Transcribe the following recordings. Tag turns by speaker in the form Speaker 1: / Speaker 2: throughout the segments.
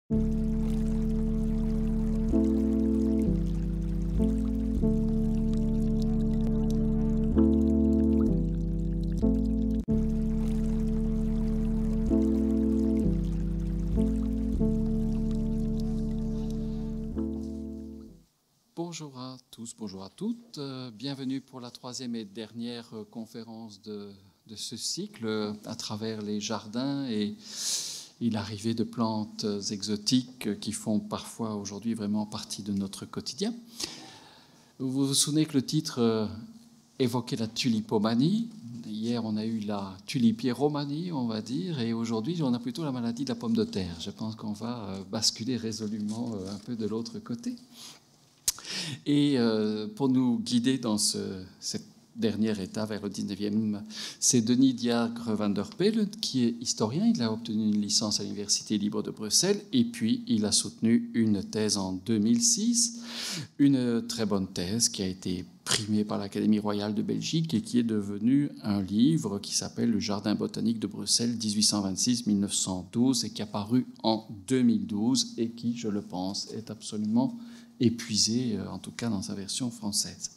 Speaker 1: Bonjour à tous, bonjour à toutes. Bienvenue pour la troisième et dernière conférence de ce cycle à travers les jardins et l'arrivée de plantes exotiques qui font parfois aujourd'hui vraiment partie de notre quotidien. Vous vous souvenez que le titre évoquait la tulipomanie. Hier, on a eu la tulipieromanie, on va dire, et aujourd'hui, on a plutôt la maladie de la pomme de terre. Je pense qu'on va basculer résolument un peu de l'autre côté. Et pour nous guider dans cette dernière étape vers le 19e, c'est Denis Diacre van der Pelen, qui est historien. Il a obtenu une licence à l'Université libre de Bruxelles et puis il a soutenu une thèse en 2006, une très bonne thèse qui a été primée par l'Académie royale de Belgique et qui est devenue un livre qui s'appelle Le Jardin botanique de Bruxelles 1826-1912 et qui est apparu en 2012 et qui, je le pense, est absolument épuisé, en tout cas dans sa version française.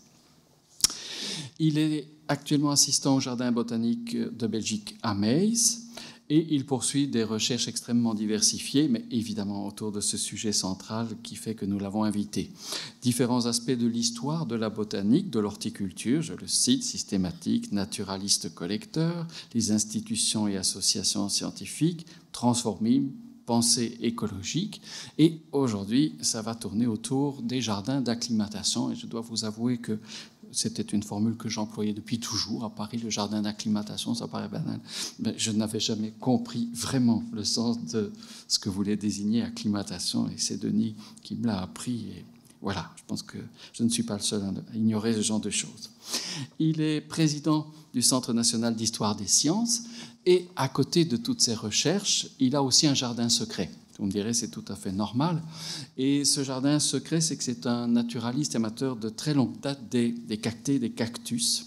Speaker 1: Il est actuellement assistant au Jardin botanique de Belgique à Meysse et il poursuit des recherches extrêmement diversifiées, mais évidemment autour de ce sujet central qui fait que nous l'avons invité. Différents aspects de l'histoire de la botanique, de l'horticulture, je le cite, systématique, naturaliste, collecteur, les institutions et associations scientifiques, transformisme, pensée écologique. Et aujourd'hui, ça va tourner autour des jardins d'acclimatation. Et je dois vous avouer que c'était une formule que j'employais depuis toujours. À Paris, le jardin d'acclimatation, ça paraît banal. Mais je n'avais jamais compris vraiment le sens de ce que voulait désigner acclimatation. Et c'est Denis qui me l'a appris. Et voilà, je pense que je ne suis pas le seul à ignorer ce genre de choses. Il est président du Centre national d'histoire des sciences. Et à côté de toutes ces recherches, il a aussi un jardin secret. Vous me direz, c'est tout à fait normal. Et ce jardin secret, c'est que c'est un naturaliste amateur de très longue date des cactés, des cactus,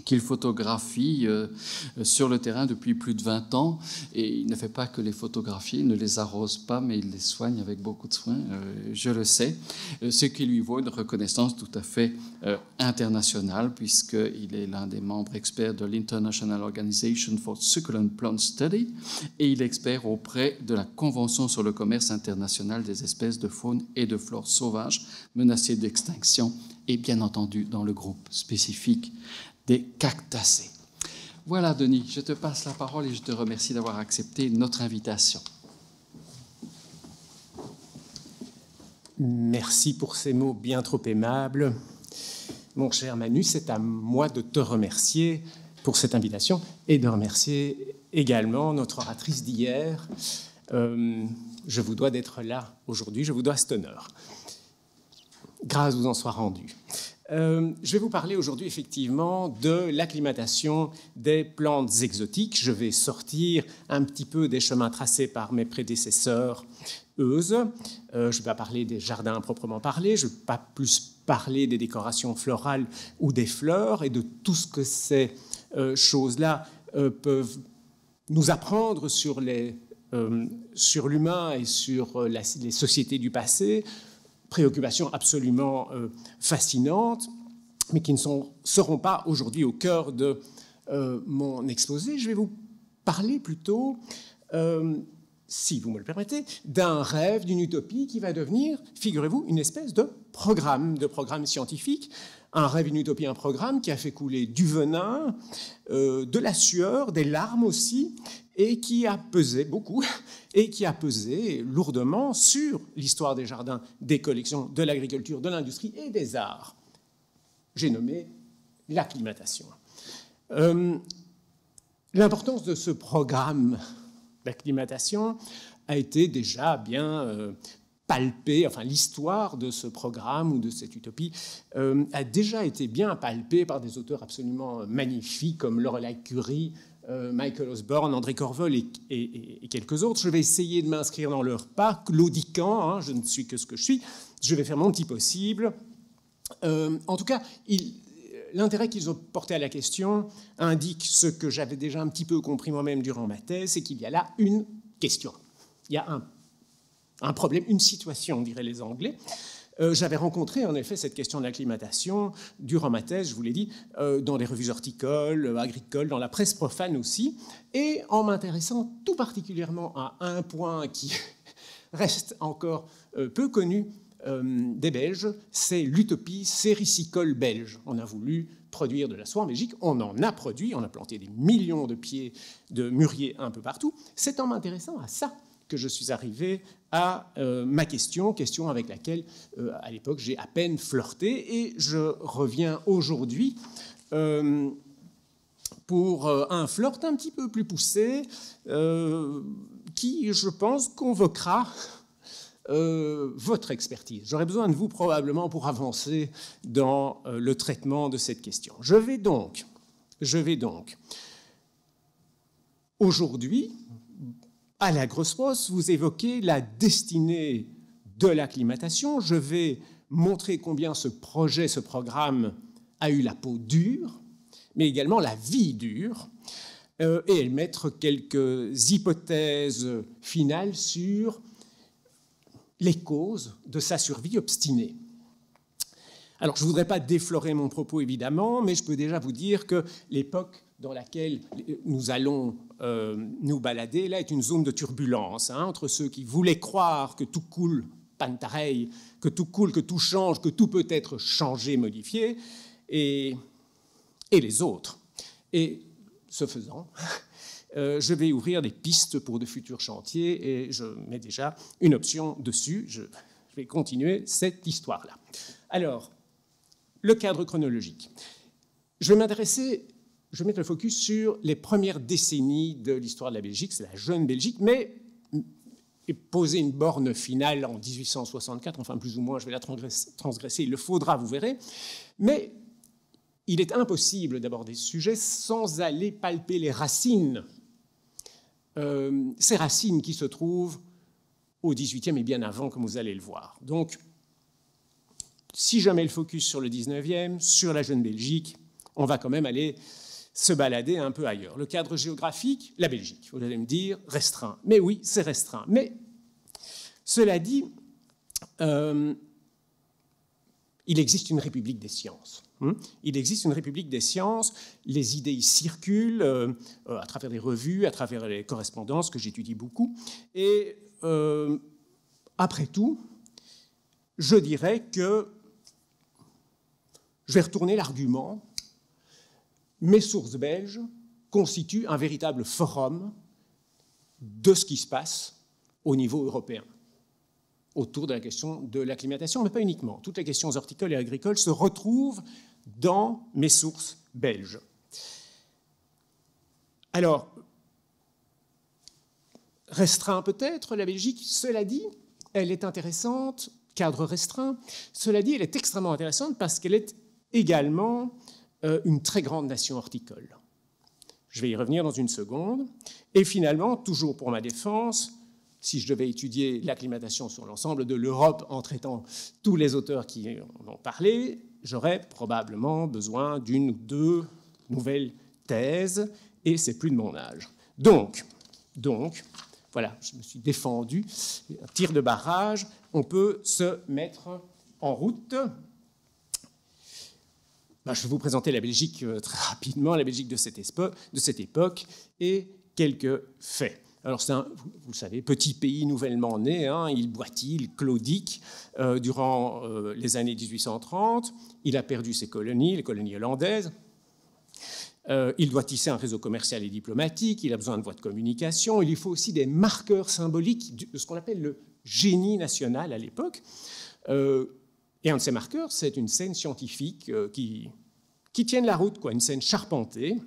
Speaker 1: qu'il photographie sur le terrain depuis plus de 20 ans. Et il ne fait pas que les photographier, il ne les arrose pas, mais il les soigne avec beaucoup de soin, je le sais. Ce qui lui vaut une reconnaissance tout à fait internationale, puisqu'il est l'un des membres experts de l'International Organization for Succulent Plant Study, et il est expert auprès de la Convention sur le commerce international des espèces de faune et de flore sauvages menacées d'extinction, et bien entendu dans le groupe spécifique des cactacées. Voilà, Denis, je te passe la parole et je te remercie d'avoir accepté notre invitation.
Speaker 2: Merci pour ces mots bien trop aimables. Mon cher Manu, c'est à moi de te remercier pour cette invitation et de remercier également notre oratrice d'hier. Je vous dois d'être là aujourd'hui, je vous dois cet honneur. Grâce vous en soit rendue. Je vais vous parler aujourd'hui effectivement de l'acclimatation des plantes exotiques. Je vais sortir un petit peu des chemins tracés par mes prédécesseurs, Euze. Je ne vais pas parler des jardins proprement parlés, je ne vais pas plus parler des décorations florales ou des fleurs et de tout ce que ces choses-là peuvent nous apprendre sur l'humain et sur les sociétés du passé. Préoccupations absolument fascinantes, mais qui ne seront pas aujourd'hui au cœur de mon exposé. Je vais vous parler plutôt, si vous me le permettez, d'un rêve, d'une utopie qui va devenir, figurez-vous, une espèce de programme scientifique. Un rêve, une utopie, un programme qui a fait couler du venin, de la sueur, des larmes aussi, et qui a pesé beaucoup, et qui a pesé lourdement sur l'histoire des jardins, des collections, de l'agriculture, de l'industrie et des arts. J'ai nommé l'acclimatation. L'importance de ce programme d'acclimatation a été déjà bien palpée, enfin l'histoire de ce programme ou de cette utopie a déjà été bien palpée par des auteurs absolument magnifiques comme Lorelei Curie, Michael Osborne, André Corvol et quelques autres. Je vais essayer de m'inscrire dans leur pas, claudiquant, je ne suis que ce que je suis. Je vais faire mon petit possible. En tout cas, l'intérêt qu'ils ont porté à la question indique ce que j'avais déjà un petit peu compris moi-même durant ma thèse, c'est qu'il y a là une question. Il y a un un problème, une situation, diraient les Anglais. J'avais rencontré en effet cette question de l'acclimatation durant ma thèse, je vous l'ai dit, dans les revues horticoles, agricoles, dans la presse profane aussi, et en m'intéressant tout particulièrement à un point qui reste encore peu connu des Belges, c'est l'utopie séricicole belge. On a voulu produire de la soie en Belgique, on en a produit, on a planté des millions de pieds de mûriers un peu partout. C'est en m'intéressant à ça que je suis arrivé à ma question avec laquelle, à l'époque, j'ai à peine flirté, et je reviens aujourd'hui pour un flirt un petit peu plus poussé, qui, je pense, convoquera votre expertise. J'aurai besoin de vous probablement pour avancer dans le traitement de cette question. Je vais donc aujourd'hui, à la grosse brosse, vous évoquez la destinée de l'acclimatation. Je vais montrer combien ce projet, ce programme a eu la peau dure, mais également la vie dure, et mettre quelques hypothèses finales sur les causes de sa survie obstinée. Alors, je ne voudrais pas déflorer mon propos, évidemment, mais je peux déjà vous dire que l'époque dans laquelle nous allons nous balader, là, est une zone de turbulence, entre ceux qui voulaient croire que tout coule, pantareil, que tout coule, que tout change, que tout peut être changé, modifié, et les autres. Et ce faisant, je vais ouvrir des pistes pour de futurs chantiers, et je mets déjà une option dessus. Je vais continuer cette histoire-là. Alors, le cadre chronologique. Je vais mettre le focus sur les premières décennies de l'histoire de la Belgique, c'est la jeune Belgique, mais poser une borne finale en 1864, enfin plus ou moins, je vais la transgresser, il le faudra, vous verrez. Mais il est impossible d'aborder ce sujet sans aller palper les racines, ces racines qui se trouvent au XVIIIe et bien avant, comme vous allez le voir. Donc, si je mets le focus sur le XIXe, sur la jeune Belgique, on va quand même aller se balader un peu ailleurs. Le cadre géographique, la Belgique, vous allez me dire, restreint. Mais oui, c'est restreint. Mais cela dit, il existe une république des sciences. Il existe une république des sciences, les idées y circulent à travers les revues, à travers les correspondances que j'étudie beaucoup. Et après tout, je dirais que je vais retourner l'argument. Mes sources belges constituent un véritable forum de ce qui se passe au niveau européen, autour de la question de l'acclimatation, mais pas uniquement. Toutes les questions horticoles et agricoles se retrouvent dans mes sources belges. Alors, restreint peut-être la Belgique, cela dit, elle est intéressante, cadre restreint, cela dit, elle est extrêmement intéressante parce qu'elle est également une très grande nation horticole. Je vais y revenir dans une seconde. Et finalement, toujours pour ma défense, si je devais étudier l'acclimatation sur l'ensemble de l'Europe en traitant tous les auteurs qui en ont parlé, j'aurais probablement besoin d'une ou deux nouvelles thèses, et c'est plus de mon âge. Donc, voilà, je me suis défendu. Un tir de barrage, on peut se mettre en route. Je vais vous présenter la Belgique très rapidement, la Belgique de cette époque, et quelques faits. Alors, c'est vous le savez, petit pays nouvellement né, il boitille, il claudique durant les années 1830. Il a perdu ses colonies, les colonies hollandaises. Il doit tisser un réseau commercial et diplomatique, il a besoin de voies de communication, il lui faut aussi des marqueurs symboliques de ce qu'on appelle le génie national à l'époque. Et un de ces marqueurs, c'est une scène scientifique qui tienne la route, une scène charpentée,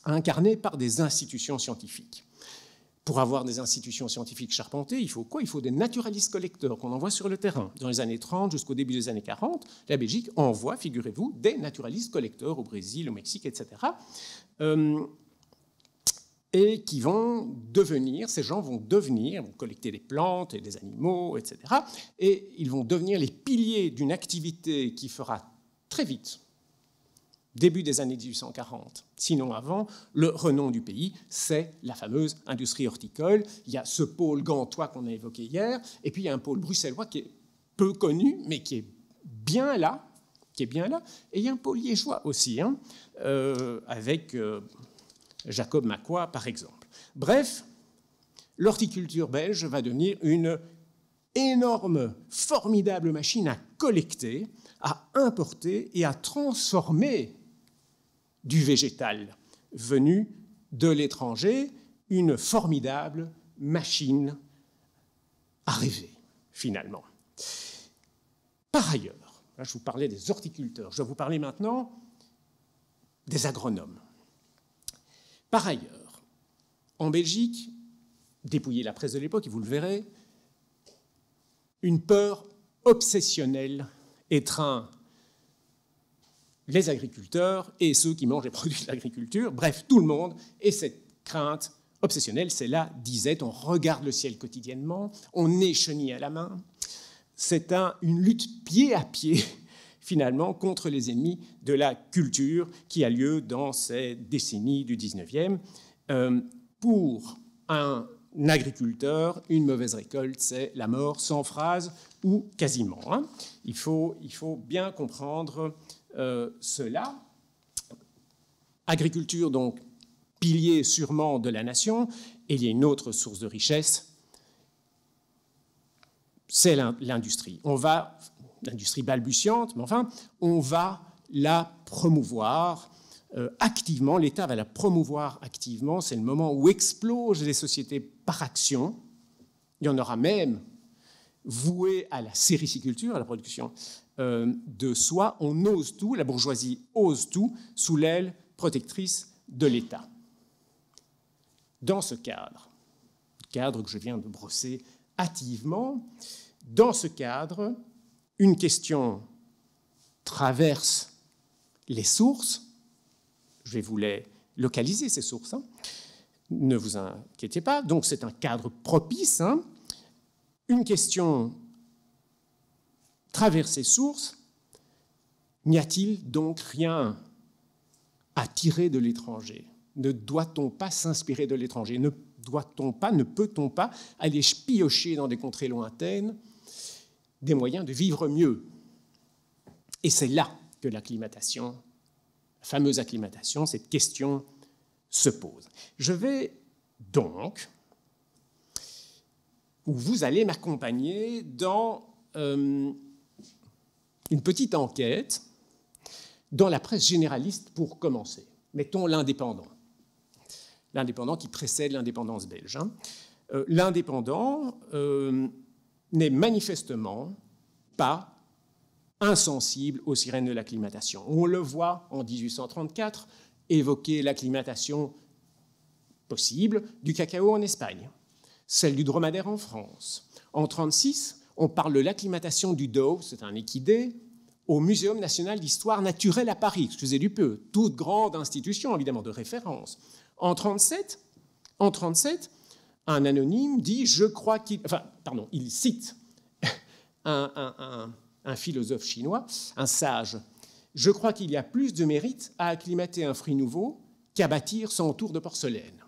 Speaker 2: incarnée par des institutions scientifiques. Pour avoir des institutions scientifiques charpentées, il faut quoi? Il faut des naturalistes collecteurs qu'on envoie sur le terrain. Dans les années 30 jusqu'au début des années 40, la Belgique envoie, figurez-vous, des naturalistes collecteurs au Brésil, au Mexique, etc. Et qui vont devenir, ces gens vont collecter des plantes et des animaux, etc. Et ils vont devenir les piliers d'une activité qui fera très vite début des années 1840, sinon avant, le renom du pays, c'est la fameuse industrie horticole. Il y a ce pôle gantois qu'on a évoqué hier, et puis il y a un pôle bruxellois qui est peu connu, mais qui est bien là, et il y a un pôle liégeois aussi, hein, avec Jacob Macquart, par exemple. Bref, l'horticulture belge va devenir une énorme, formidable machine à collecter, à importer et à transformer du végétal venu de l'étranger, une formidable machine à rêver, finalement. Par ailleurs, là, je vous parlais des horticulteurs, je vais vous parler maintenant des agronomes. Par ailleurs, en Belgique, dépouillez la presse de l'époque et vous le verrez, une peur obsessionnelle étreint les agriculteurs et ceux qui mangent les produits de l'agriculture, bref, tout le monde, et cette crainte obsessionnelle, c'est la disette, on regarde le ciel quotidiennement, on est chenille à la main, c'est une lutte pied à pied, finalement, contre les ennemis de la culture qui a lieu dans ces décennies du 19e. Pour un agriculteur, une mauvaise récolte, c'est la mort sans phrase ou quasiment. Hein. Il faut bien comprendre cela. Agriculture, donc, pilier sûrement de la nation, et il y a une autre source de richesse, c'est l'industrie. L'industrie balbutiante, mais enfin, on va la promouvoir activement, l'État va la promouvoir activement, c'est le moment où explosent les sociétés par action. Il y en aura même voué à la sériciculture, à la production de soie. On ose tout, la bourgeoisie ose tout, sous l'aile protectrice de l'État. Dans ce cadre que je viens de brosser hâtivement, dans ce cadre, une question traverse les sources. Je vais vous les localiser, ces sources. Hein. Ne vous inquiétez pas. Donc, c'est un cadre propice. Hein. Une question traverse ces sources. N'y a-t-il donc rien à tirer de l'étranger? Ne doit-on pas s'inspirer de l'étranger? Ne peut-on pas aller piocher dans des contrées lointaines des moyens de vivre mieux? Et c'est là que l'acclimatation, la fameuse acclimatation, cette question se pose. Je vais donc, ou vous allez m'accompagner dans une petite enquête dans la presse généraliste pour commencer. Mettons l'Indépendant. L'Indépendant qui précède l'indépendance belge. Hein. L'Indépendant n'est manifestement pas insensible aux sirènes de l'acclimatation. On le voit en 1834 évoquer l'acclimatation possible du cacao en Espagne, celle du dromadaire en France. En 1936, on parle de l'acclimatation du Dove, c'est un équidé, au Muséum national d'histoire naturelle à Paris, excusez du peu, toute grande institution évidemment de référence. En 1937, un anonyme dit, je crois qu'il... Enfin, pardon, il cite un philosophe chinois, un sage. Je crois qu'il y a plus de mérite à acclimater un fruit nouveau qu'à bâtir son tour de porcelaine.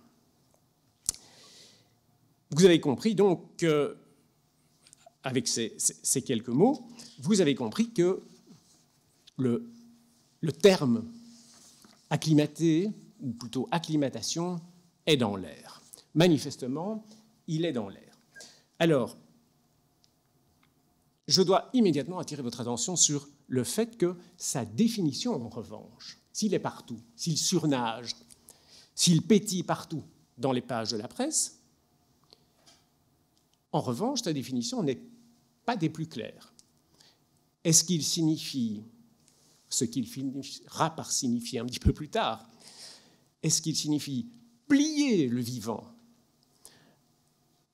Speaker 2: Vous avez compris donc que, avec ces quelques mots, vous avez compris que le terme acclimater, ou plutôt acclimatation, est dans l'air. Manifestement, il est dans l'air. Alors, je dois immédiatement attirer votre attention sur le fait que sa définition, en revanche, s'il est partout, s'il surnage, s'il pétille partout dans les pages de la presse, en revanche, sa définition n'est pas des plus claires. Est-ce qu'il signifie ce qu'il finira par signifier un petit peu plus tard? Est-ce qu'il signifie plier le vivant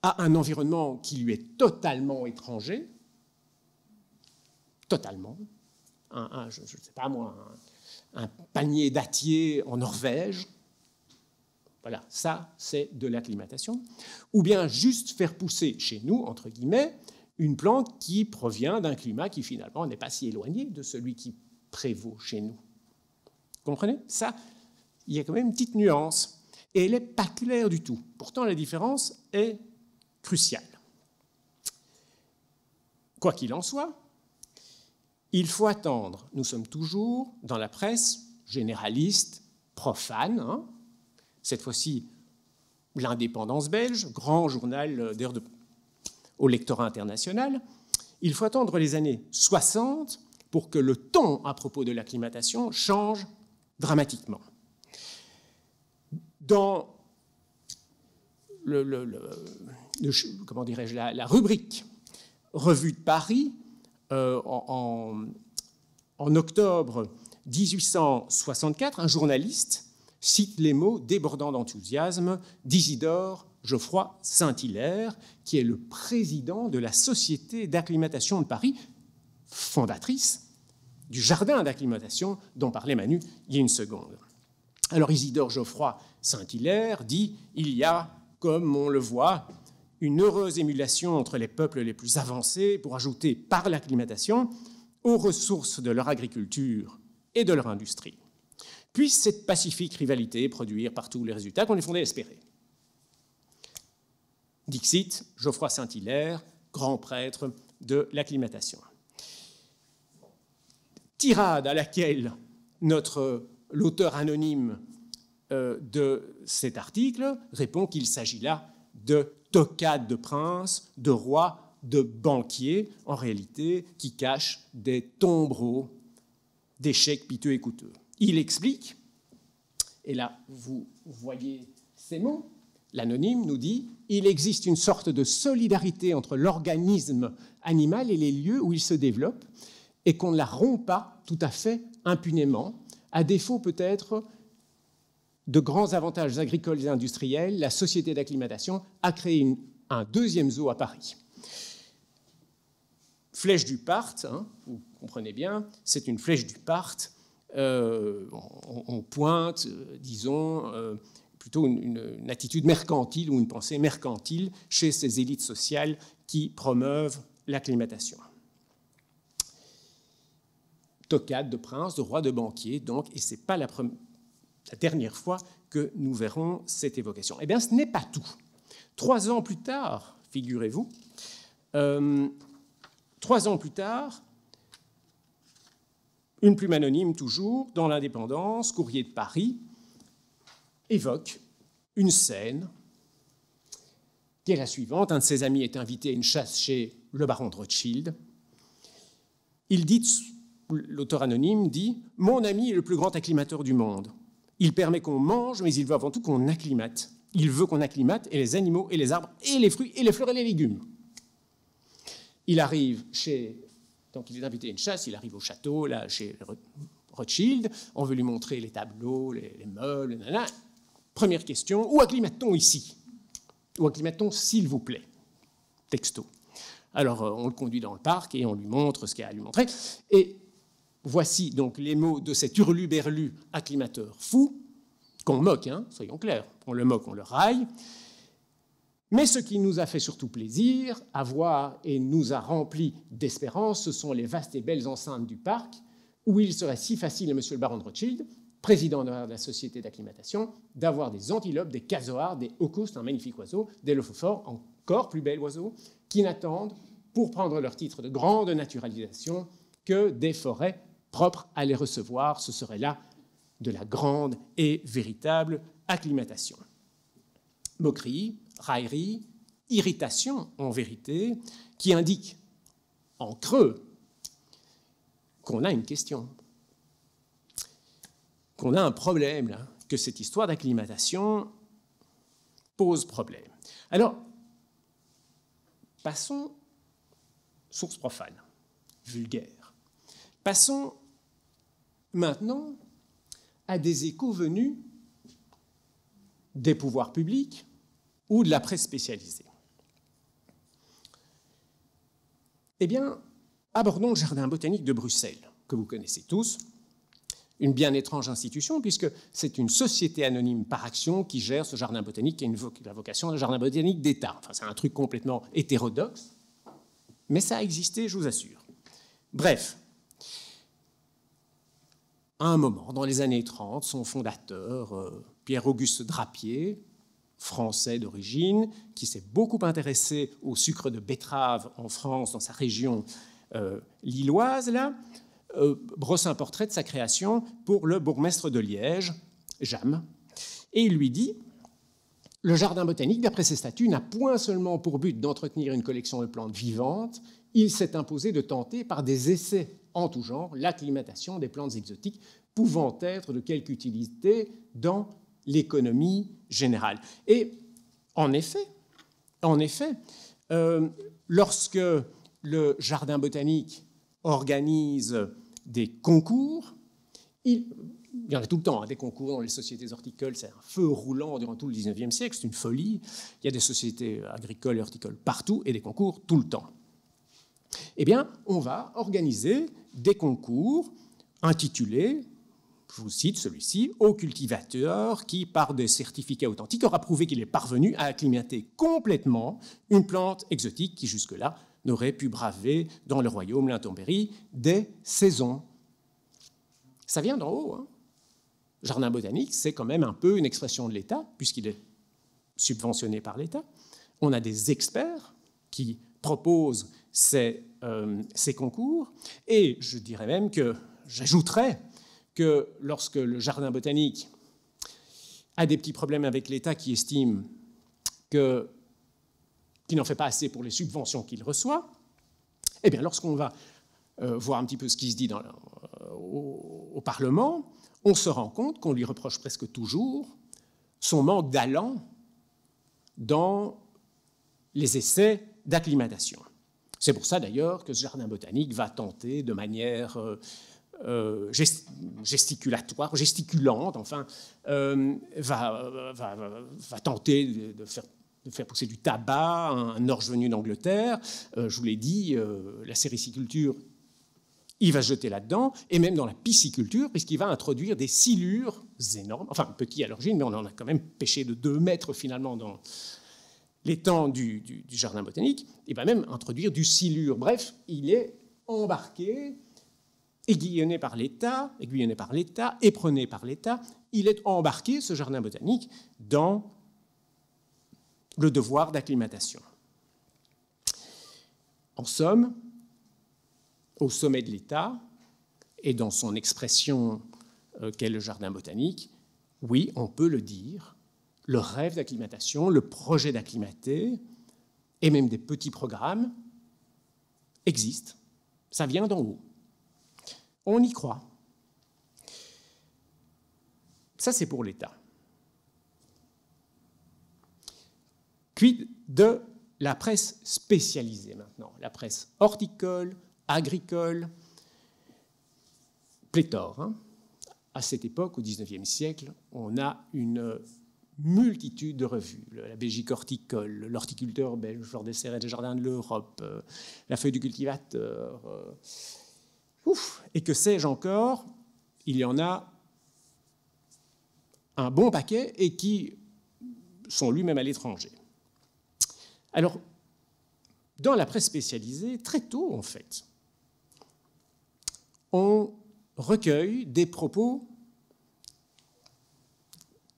Speaker 2: à un environnement qui lui est totalement étranger, totalement, je ne sais pas moi, un panier dattier en Norvège, voilà, ça c'est de l'acclimatation, ou bien juste faire pousser chez nous, entre guillemets, une plante qui provient d'un climat qui finalement n'est pas si éloigné de celui qui prévaut chez nous. Comprenez? Ça, il y a quand même une petite nuance. Et elle n'est pas claire du tout. Pourtant, la différence est cruciale. Quoi qu'il en soit, il faut attendre. Nous sommes toujours dans la presse généraliste, profane. Hein. Cette fois-ci, l'Indépendance belge, grand journal au lectorat international. Il faut attendre les années 60 pour que le ton à propos de l'acclimatation change dramatiquement. Dans comment dirais-je, la rubrique Revue de Paris, en octobre 1864, un journaliste cite les mots débordants d'enthousiasme d'Isidore Geoffroy Saint-Hilaire, qui est le président de la Société d'acclimatation de Paris, fondatrice du jardin d'acclimatation dont parlait Manu il y a une seconde. Alors Isidore Geoffroy Saint-Hilaire dit « Il y a, comme on le voit, une heureuse émulation entre les peuples les plus avancés pour ajouter par l'acclimatation aux ressources de leur agriculture et de leur industrie. Puisse cette pacifique rivalité produire partout les résultats qu'on est fondé à espérer. » Dixit, Geoffroy Saint-Hilaire, grand prêtre de l'acclimatation. Tirade à laquelle l'auteur anonyme de cet article répond qu'il s'agit là de toccades de princes, de rois, de banquiers, en réalité, qui cachent des tombereaux d'échecs piteux et coûteux. Il explique, et là vous voyez ces mots, l'anonyme nous dit « Il existe une sorte de solidarité entre l'organisme animal et les lieux où il se développe, et qu'on ne la rompt pas tout à fait impunément, à défaut peut-être de grands avantages agricoles et industriels, la société d'acclimatation a créé un deuxième zoo à Paris. » Flèche du Parthe, hein, vous comprenez bien, c'est une flèche du Parthe. On pointe, disons, plutôt une attitude mercantile ou une pensée mercantile chez ces élites sociales qui promeuvent l'acclimatation. Toccade de princes, de rois, de banquiers, donc, et ce n'est pas la dernière fois que nous verrons cette évocation. Eh bien, ce n'est pas tout. 3 ans plus tard, figurez-vous, 3 ans plus tard, une plume anonyme toujours, dans l'Indépendance, Courrier de Paris, évoque une scène qui est la suivante. Un de ses amis est invité à une chasse chez le baron de Rothschild. Il dit, l'auteur anonyme dit « Mon ami est le plus grand acclimateur du monde. Il permet qu'on mange, mais il veut avant tout qu'on acclimate. Il veut qu'on acclimate et les animaux et les arbres et les fruits et les fleurs et les légumes. » Il arrive donc il est invité à une chasse, il arrive au château, là, chez Rothschild, on veut lui montrer les tableaux, les meubles, nanana. Première question, où acclimate-t-on ici? Où acclimate-t-on, s'il vous plaît? Texto. Alors, on le conduit dans le parc et on lui montre ce qu'il y a à lui montrer. Et voici donc les mots de cet hurluberlu acclimateur fou, qu'on moque, hein, soyons clairs, on le moque, on le raille. Mais ce qui nous a fait surtout plaisir à voir et nous a rempli d'espérance, ce sont les vastes et belles enceintes du parc, où il serait si facile à monsieur le baron de Rothschild, président de la société d'acclimatation, d'avoir des antilopes, des casoars, des hocoustes, un magnifique oiseau, des lophophores, encore plus bel oiseau, qui n'attendent, pour prendre leur titre de grande naturalisation, que des forêts propres à les recevoir. Ce serait là de la grande et véritable acclimatation. Moquerie, raillerie, irritation en vérité, qui indique en creux qu'on a une question, qu'on a un problème, là, que cette histoire d'acclimatation pose problème. Alors, passons, source profane, vulgaire, passons maintenant à des échos venus des pouvoirs publics ou de la presse spécialisée. Eh bien, abordons le Jardin botanique de Bruxelles, que vous connaissez tous, une bien étrange institution, puisque c'est une société anonyme par action qui gère ce jardin botanique, qui a la vocation de jardin botanique d'État. Enfin, c'est un truc complètement hétérodoxe, mais ça a existé, je vous assure. Bref, à un moment, dans les années 30, son fondateur, Pierre-Auguste Drapier, français d'origine, qui s'est beaucoup intéressé au sucre de betterave en France, dans sa région lilloise, là, brosse un portrait de sa création pour le bourgmestre de Liège, James, et il lui dit: le jardin botanique, d'après ses statuts, n'a point seulement pour but d'entretenir une collection de plantes vivantes, il s'est imposé de tenter par des essais en tout genre l'acclimatation des plantes exotiques pouvant être de quelque utilité dans l'économie générale. Et en effet, lorsque le jardin botanique organise des concours, il y en a tout le temps, des concours dans les sociétés horticoles, c'est un feu roulant durant tout le XIXe siècle, c'est une folie. Il y a des sociétés agricoles et horticoles partout et des concours tout le temps. Eh bien, on va organiser des concours intitulés, je vous cite celui-ci, au cultivateur qui, par des certificats authentiques, aura prouvé qu'il est parvenu à acclimater complètement une plante exotique qui, jusque-là, n'aurait pu braver dans le royaume l'intempérie des saisons. Ça vient d'en haut, hein. Jardin botanique, c'est quand même un peu une expression de l'État, puisqu'il est subventionné par l'État. On a des experts qui proposent ces concours, et je dirais même que, j'ajouterais que lorsque le jardin botanique a des petits problèmes avec l'État qui estime qu'il n'en fait pas assez pour les subventions qu'il reçoit, eh bien, lorsqu'on va voir un petit peu ce qui se dit au Parlement, on se rend compte qu'on lui reproche presque toujours son manque d'allant dans les essais d'acclimatation. C'est pour ça d'ailleurs que ce jardin botanique va tenter de manière gesticulante, enfin, va tenter de faire pousser du tabac, un orge venu d'Angleterre. Je vous l'ai dit, la sériciculture, il va se jeter là-dedans, et même dans la pisciculture, puisqu'il va introduire des silures énormes, enfin petits à l'origine, mais on en a quand même pêché de 2 mètres finalement dans l'étang du jardin botanique. Il va même introduire du silure. Bref, il est embarqué, aiguillonné par l'État, éperonné par l'État. Il est embarqué, ce jardin botanique, dans le devoir d'acclimatation. En somme, au sommet de l'État, et dans son expression qu'est le jardin botanique, oui, on peut le dire, le rêve d'acclimatation, le projet d'acclimater, et même des petits programmes, existent. Ça vient d'en haut. On y croit. Ça, c'est pour l'État. Quid de la presse spécialisée maintenant, la presse horticole, agricole, pléthore. Hein. À cette époque, au XIXe siècle, on a une multitude de revues. La Belgique horticole, l'horticulteur belge, Flore des Serres et des Jardins de l'Europe, la Feuille du cultivateur, et que sais-je encore, il y en a un bon paquet et qui sont lui-même à l'étranger. Alors, dans la presse spécialisée, très tôt en fait, on recueille des propos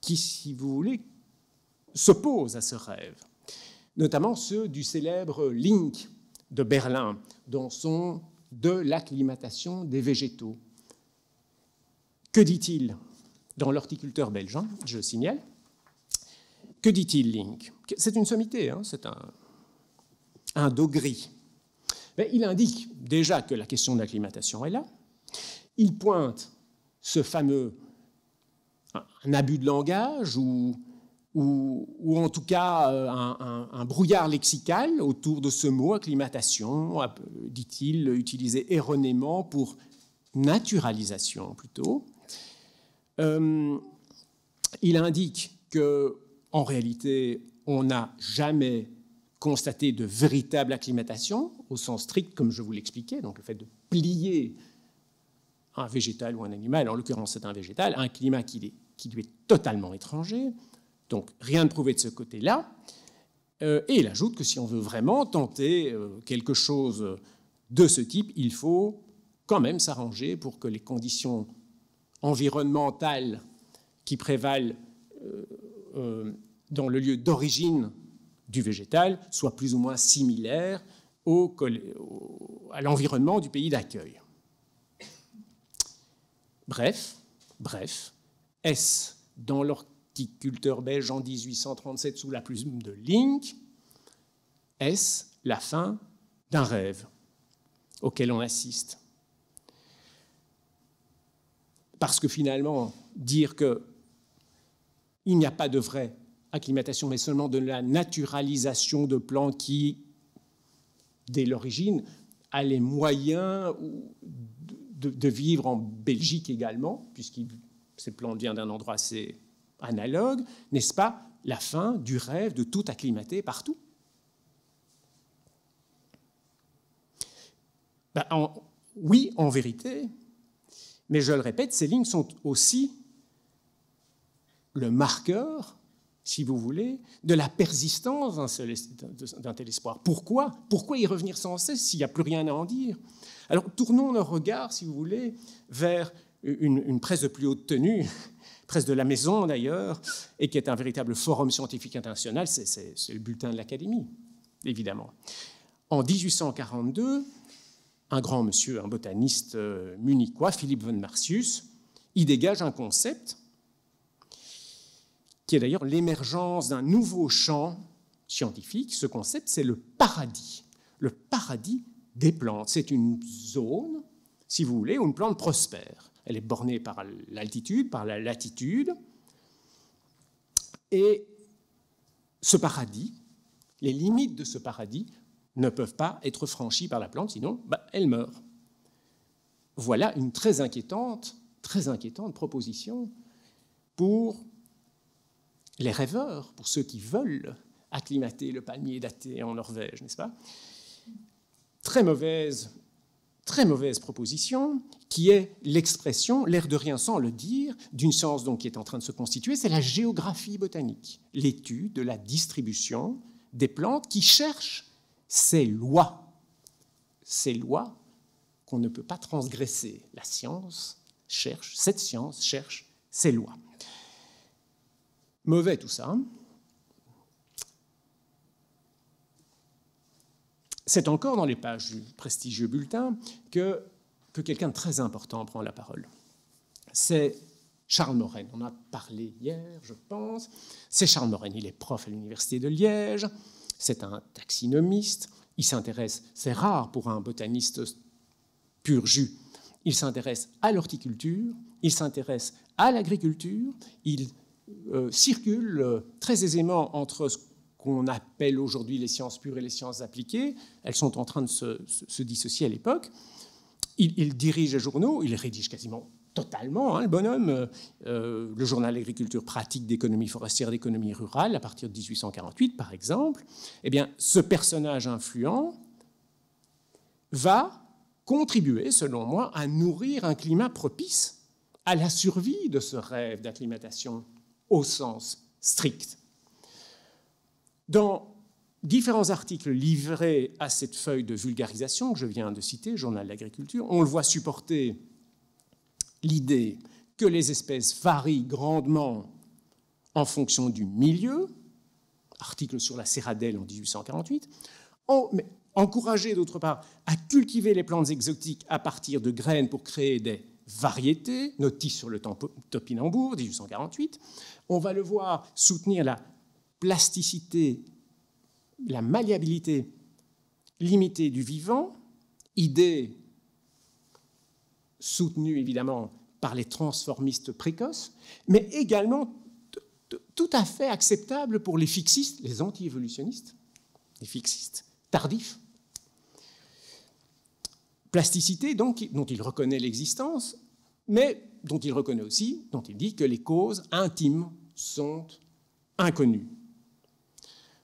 Speaker 2: qui, si vous voulez, s'opposent à ce rêve, notamment ceux du célèbre Link de Berlin, dans son « De l'acclimatation des végétaux ». Que dit-il dans l'horticulteur belge, hein, je le signale? Que dit-il, Link? C'est une sommité, hein, c'est un dos gris. Mais il indique déjà que la question de l'acclimatation est là. Il pointe ce fameux un abus de langage ou en tout cas un brouillard lexical autour de ce mot acclimatation, dit-il, utilisé erronément pour naturalisation plutôt. Il indique qu'en réalité, on n'a jamais constaté de véritable acclimatation, au sens strict, comme je vous l'expliquais, donc le fait de plier un végétal ou un animal, en l'occurrence c'est un végétal, un climat qui lui est totalement étranger, donc rien de prouvé de ce côté-là, et il ajoute que si on veut vraiment tenter quelque chose de ce type, il faut quand même s'arranger pour que les conditions environnementales qui prévalent dans le lieu d'origine du végétal soient plus ou moins similaires à l'environnement du pays d'accueil. Bref, est-ce dans l'horticulteur belge en 1837 sous la plume de Link, est-ce la fin d'un rêve auquel on assiste? Parce que finalement, dire qu'il n'y a pas de vraie acclimatation, mais seulement de la naturalisation de plantes qui, dès l'origine, a les moyens de vivre en Belgique également, puisque ces plantes viennent d'un endroit assez analogue, n'est-ce pas la fin du rêve de tout acclimater partout? Oui, en vérité, mais je le répète, ces lignes sont aussi le marqueur, si vous voulez, de la persistance d'un tel espoir. Pourquoi y revenir sans cesse s'il n'y a plus rien à en dire? Alors, tournons nos regards, si vous voulez, vers une presse de plus haute tenue, presse de la Maison d'ailleurs, et qui est un véritable forum scientifique international, c'est le bulletin de l'Académie, évidemment. En 1842, un grand monsieur, un botaniste munichois, Philippe von Martius, y dégage un concept qui est d'ailleurs l'émergence d'un nouveau champ scientifique. Ce concept, c'est le paradis des plantes. C'est une zone, si vous voulez, où une plante prospère. Elle est bornée par l'altitude, par la latitude. Et ce paradis, les limites de ce paradis ne peuvent pas être franchies par la plante, sinon elle meurt. Voilà une très inquiétante proposition pour les rêveurs, pour ceux qui veulent acclimater le palmier daté en Norvège, n'est-ce pas? Très mauvaise proposition, qui est l'expression, l'air de rien sans le dire, d'une science donc qui est en train de se constituer, c'est la géographie botanique, l'étude de la distribution des plantes qui cherchent ces lois qu'on ne peut pas transgresser. Cette science cherche ces lois. Mauvais tout ça. C'est encore dans les pages du prestigieux bulletin que quelqu'un de très important prend la parole. C'est Charles Morren. On en a parlé hier, je pense. C'est Charles Morren. Il est prof à l'université de Liège. C'est un taxinomiste. Il s'intéresse, c'est rare pour un botaniste pur jus, il s'intéresse à l'horticulture, il s'intéresse à l'agriculture, il circule très aisément entre ce qu'on appelle aujourd'hui les sciences pures et les sciences appliquées. Elles sont en train de se dissocier à l'époque. Il dirige les journaux, il les rédige quasiment totalement, le bonhomme, le journal Agriculture pratique d'économie forestière, d'économie rurale, à partir de 1848, par exemple. Eh bien, ce personnage influent va contribuer, selon moi, à nourrir un climat propice à la survie de ce rêve d'acclimatation au sens strict. Dans différents articles livrés à cette feuille de vulgarisation que je viens de citer, Journal d'Agriculture, on le voit supporter l'idée que les espèces varient grandement en fonction du milieu, article sur la céradelle en 1848, mais encourager d'autre part à cultiver les plantes exotiques à partir de graines pour créer des variétés, notice sur le topinambour, 1848. On va le voir soutenir la plasticité, la malléabilité limitée du vivant, idée soutenue évidemment par les transformistes précoces, mais également tout à fait acceptable pour les fixistes, les anti-évolutionnistes, les fixistes tardifs. Plasticité donc, dont il reconnaît l'existence, mais dont il reconnaît aussi, dont il dit que les causes intimes sont inconnues.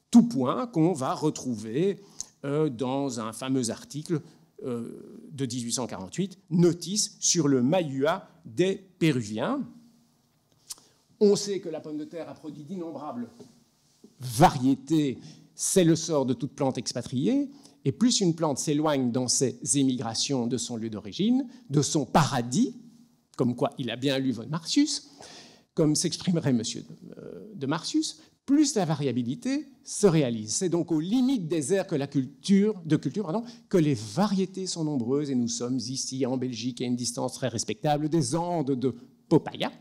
Speaker 2: Tout point qu'on va retrouver dans un fameux article de 1848, notice sur le mahua des Péruviens. On sait que la pomme de terre a produit d'innombrables variétés, c'est le sort de toute plante expatriée, et plus une plante s'éloigne dans ses émigrations de son lieu d'origine, de son paradis, comme quoi il a bien lu von Martius, comme s'exprimerait M. de Martius, plus la variabilité se réalise. C'est donc aux limites des aires que que les variétés sont nombreuses, et nous sommes ici en Belgique à une distance très respectable des Andes de Popaya.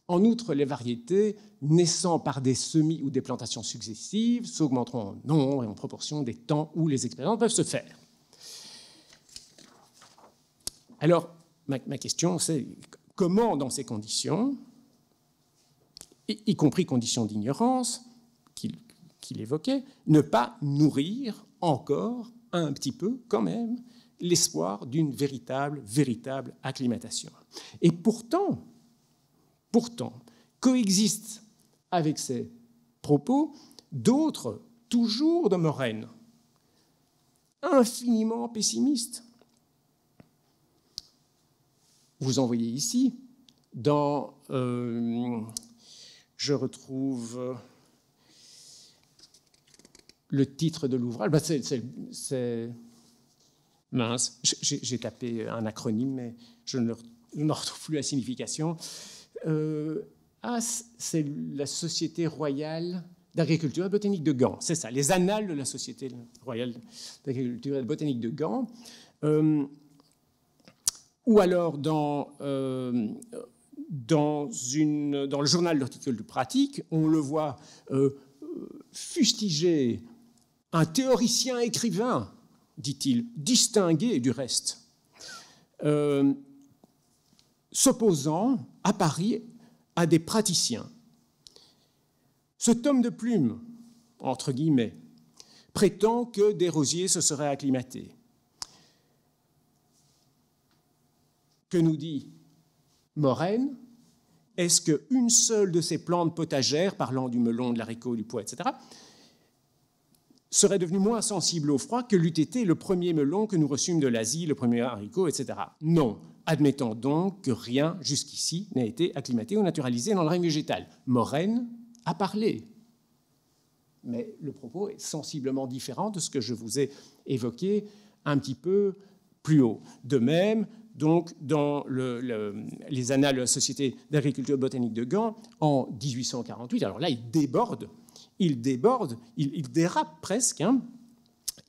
Speaker 2: En outre, les variétés naissant par des semis ou des plantations successives s'augmenteront en nombre et en proportion des temps où les expériences peuvent se faire. Alors, ma question, c'est comment, dans ces conditions, y compris conditions d'ignorance qu'il évoquait, ne pas nourrir encore un petit peu, quand même, l'espoir d'une véritable acclimatation. Et pourtant, coexistent avec ces propos d'autres, toujours de Morène, infiniment pessimistes. Vous en voyez ici, je retrouve le titre de l'ouvrage. C'est mince, j'ai tapé un acronyme, mais je ne retrouve plus la signification. C'est la Société royale d'agriculture et de botanique de Gand. C'est ça, les annales de la Société royale d'agriculture et de botanique de Gand. Ou alors dans le journal d'horticulture pratique, on le voit fustiger un théoricien écrivain, dit-il, distingué du reste, s'opposant à Paris à des praticiens. Ce tome de plume, entre guillemets, prétend que Desrosiers se serait acclimaté. Que nous dit Morène? Est-ce qu'une seule de ces plantes potagères, parlant du melon, de l'haricot, du pois, etc., serait devenue moins sensible au froid que l'eût été le premier melon que nous reçûmes de l'Asie, le premier haricot, etc. Non. Admettons donc que rien jusqu'ici n'a été acclimaté ou naturalisé dans le règne végétal. Morène a parlé, mais le propos est sensiblement différent de ce que je vous ai évoqué un petit peu plus haut. De même, donc, dans les annales de la Société d'agriculture botanique de Gand, en 1848, alors là, il dérape presque, hein.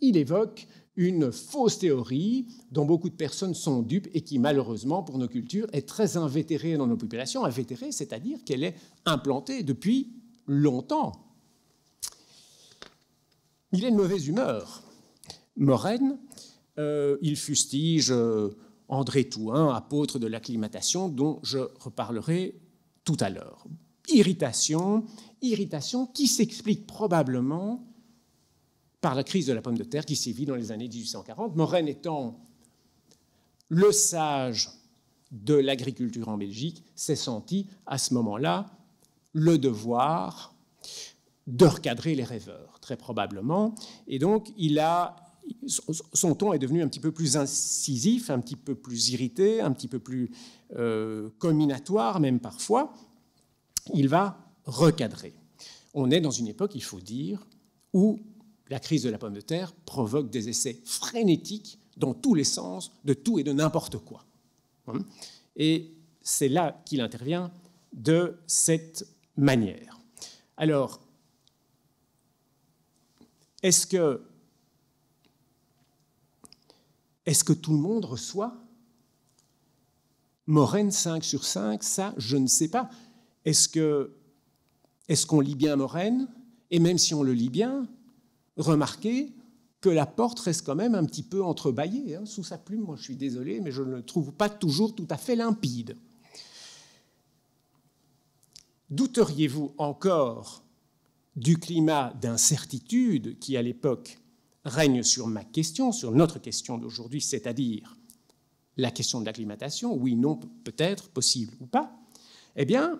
Speaker 2: Il évoque une fausse théorie dont beaucoup de personnes sont dupes et qui, malheureusement, pour nos cultures, est très invétérée dans nos populations. Invétérée, c'est-à-dire qu'elle est implantée depuis longtemps. Il est de mauvaise humeur. Morène, il fustige André Thouin, apôtre de l'acclimatation, dont je reparlerai tout à l'heure. Irritation qui s'explique probablement par la crise de la pomme de terre qui sévit dans les années 1840. Morène étant le sage de l'agriculture en Belgique, s'est senti à ce moment-là le devoir de recadrer les rêveurs, très probablement. Et donc, son ton est devenu un petit peu plus incisif, un petit peu plus irrité, un petit peu plus comminatoire même parfois. Il va recadrer. On est dans une époque, il faut dire, où la crise de la pomme de terre provoque des essais frénétiques dans tous les sens, de tout et de n'importe quoi. Et c'est là qu'il intervient de cette manière. Alors, est-ce que tout le monde reçoit Morène 5 sur 5? Ça, je ne sais pas. Est-ce qu'on lit bien Morène? Et même si on le lit bien, remarquez que la porte reste quand même un petit peu entrebâillée, hein, sous sa plume. Moi, je suis désolé, mais je ne le trouve pas toujours tout à fait limpide. Douteriez-vous encore du climat d'incertitude qui, à l'époque, règne sur ma question, sur notre question d'aujourd'hui, c'est-à-dire la question de l'acclimatation, oui, non, peut-être, possible ou pas? Eh bien,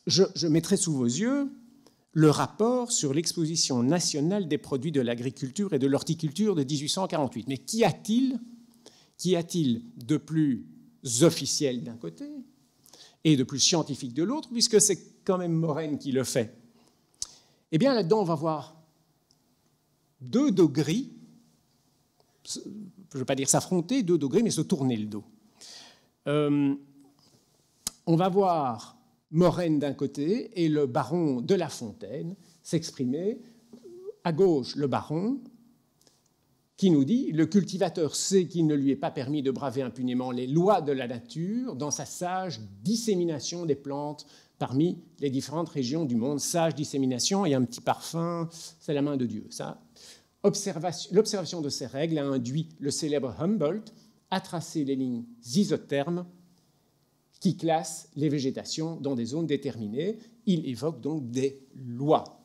Speaker 2: je mettrai sous vos yeux le rapport sur l'exposition nationale des produits de l'agriculture et de l'horticulture de 1848. Mais qu'y a-t-il de plus officiel d'un côté et de plus scientifique de l'autre, puisque c'est quand même Morène qui le fait? Eh bien, là-dedans, on va voir deux degrés, je ne veux pas dire s'affronter, deux degrés, mais se tourner le dos. On va voir Morenne d'un côté et le baron de La Fontaine s'exprimer. À gauche, le baron qui nous dit « Le cultivateur sait qu'il ne lui est pas permis de braver impunément les lois de la nature dans sa sage dissémination des plantes parmi les différentes régions du monde. » Sage dissémination et un petit parfum, c'est la main de Dieu, ça. L'observation de ces règles a induit le célèbre Humboldt à tracer les lignes isothermes qui classent les végétations dans des zones déterminées. Il évoque donc des lois.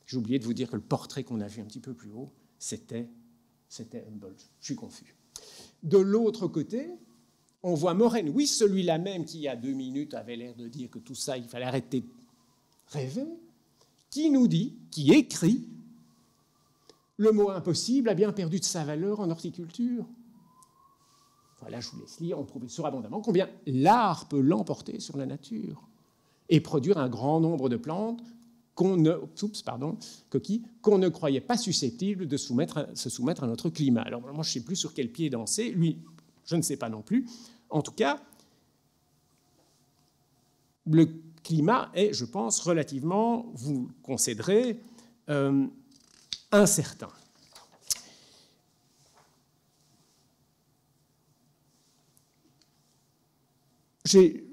Speaker 2: J'ai oublié de vous dire que le portrait qu'on a vu un petit peu plus haut, c'était Humboldt. Je suis confus. De l'autre côté, on voit Morenne, oui, celui-là même qui, il y a 2 minutes, avait l'air de dire que tout ça, il fallait arrêter de rêver, qui nous dit, qui écrit, le mot impossible a bien perdu de sa valeur en horticulture. Voilà, je vous laisse lire, on prouve surabondamment combien l'art peut l'emporter sur la nature et produire un grand nombre de plantes qu'on ne croyait pas susceptibles de se soumettre à notre climat. Alors moi, je ne sais plus sur quel pied danser, lui, je ne sais pas non plus. En tout cas, le climat est, je pense, relativement, vous le concéderez, incertain. J'ai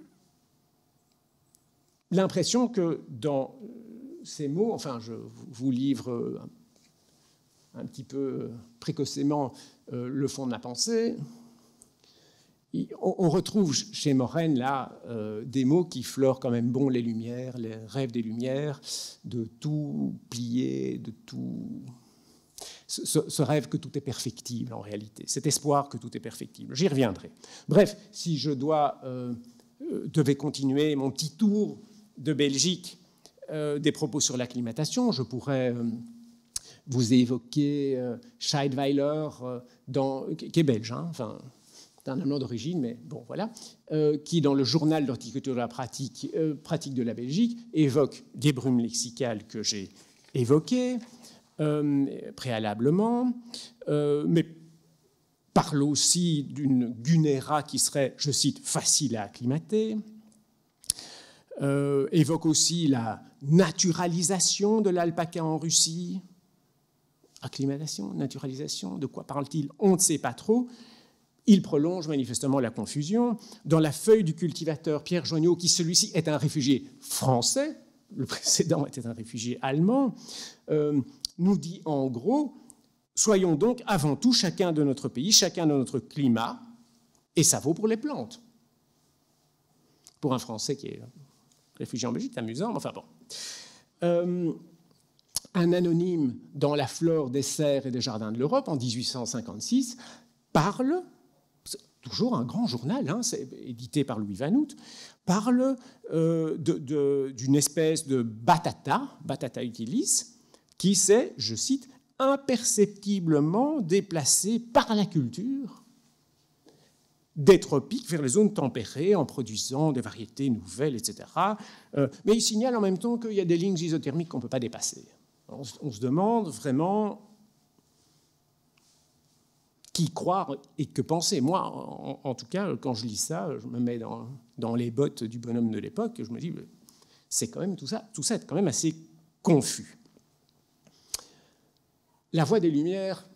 Speaker 2: l'impression que dans ces mots, enfin, je vous livre un petit peu précocement le fond de ma pensée, on retrouve chez Morenne, là, des mots qui fleurent quand même bon les Lumières, les rêves des Lumières, de tout plier, de tout... Ce rêve que tout est perfectible, en réalité, cet espoir que tout est perfectible. J'y reviendrai. Bref, si je devais continuer mon petit tour de Belgique, des propos sur l'acclimatation, je pourrais vous évoquer Scheidweiler, qui est belge, hein, enfin, c'est un Allemand d'origine, mais bon, voilà, qui, dans le journal d'horticulture de la pratique de la Belgique, évoque des brumes lexicales que j'ai évoquées préalablement, mais parle aussi d'une gunéra qui serait, je cite, facile à acclimater, évoque aussi la naturalisation de l'alpaca en Russie. Acclimatation, naturalisation, de quoi parle-t-il? On ne sait pas trop. Il prolonge manifestement la confusion. Dans la feuille du cultivateur Pierre Joigneau, qui celui-ci est un réfugié français, le précédent était un réfugié allemand, nous dit en gros, soyons donc avant tout chacun de notre pays, chacun de notre climat, et ça vaut pour les plantes. Pour un Français qui est réfugié en Belgique, c'est amusant, mais enfin bon. Un anonyme dans la flore des serres et des jardins de l'Europe, en 1856, parle, toujours un grand journal, hein, c'est édité par Louis Vanout, parle d'une espèce de Batata utilis, qui s'est, je cite, imperceptiblement déplacée par la culture des tropiques vers les zones tempérées en produisant des variétés nouvelles, etc. Mais il signale en même temps qu'il y a des lignes isothermiques qu'on ne peut pas dépasser. On se demande vraiment qui croire et que penser. Moi, en tout cas, quand je lis ça, je me mets dans les bottes du bonhomme de l'époque et je me dis, c'est quand même tout ça est quand même assez confus. La Voix des Lumières,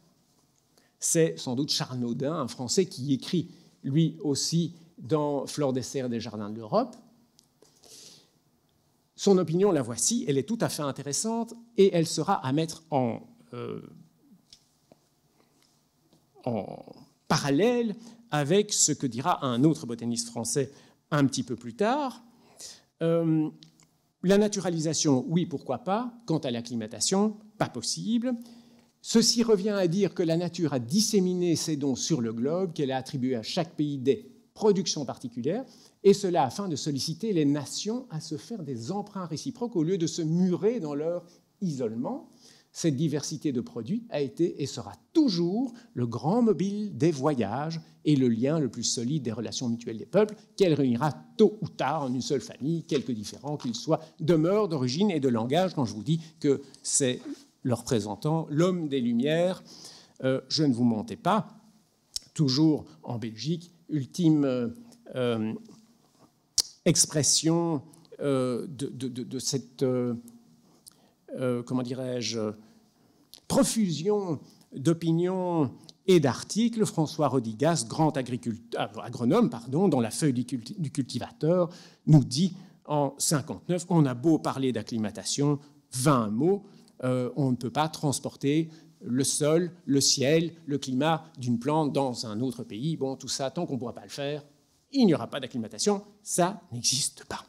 Speaker 2: c'est sans doute Charles Naudin, un Français qui écrit lui aussi dans Flore des serres et des jardins de l'Europe. Son opinion, la voici, elle est tout à fait intéressante et elle sera à mettre en parallèle avec ce que dira un autre botaniste français un petit peu plus tard. La naturalisation, oui, pourquoi pas. Quant à l'acclimatation, pas possible. Ceci revient à dire que la nature a disséminé ses dons sur le globe, qu'elle a attribué à chaque pays des productions particulières, et cela afin de solliciter les nations à se faire des emprunts réciproques au lieu de se murer dans leur isolement. Cette diversité de produits a été et sera toujours le grand mobile des voyages et le lien le plus solide des relations mutuelles des peuples, qu'elle réunira tôt ou tard en une seule famille, quelque différents qu'ils soient de mœurs, d'origine et de langage, quand je vous dis que c'est le représentant, l'homme des Lumières. Je ne vous mentais pas, toujours en Belgique, ultime expression de cette, comment dirais-je, profusion d'opinions et d'articles. François Rodigas, grand agronome, dans la feuille du cultivateur, nous dit en 59, on a beau parler d'acclimatation, 20 mots, on ne peut pas transporter le sol, le ciel, le climat d'une plante dans un autre pays. Bon, tout ça, tant qu'on ne pourra pas le faire, il n'y aura pas d'acclimatation, ça n'existe pas.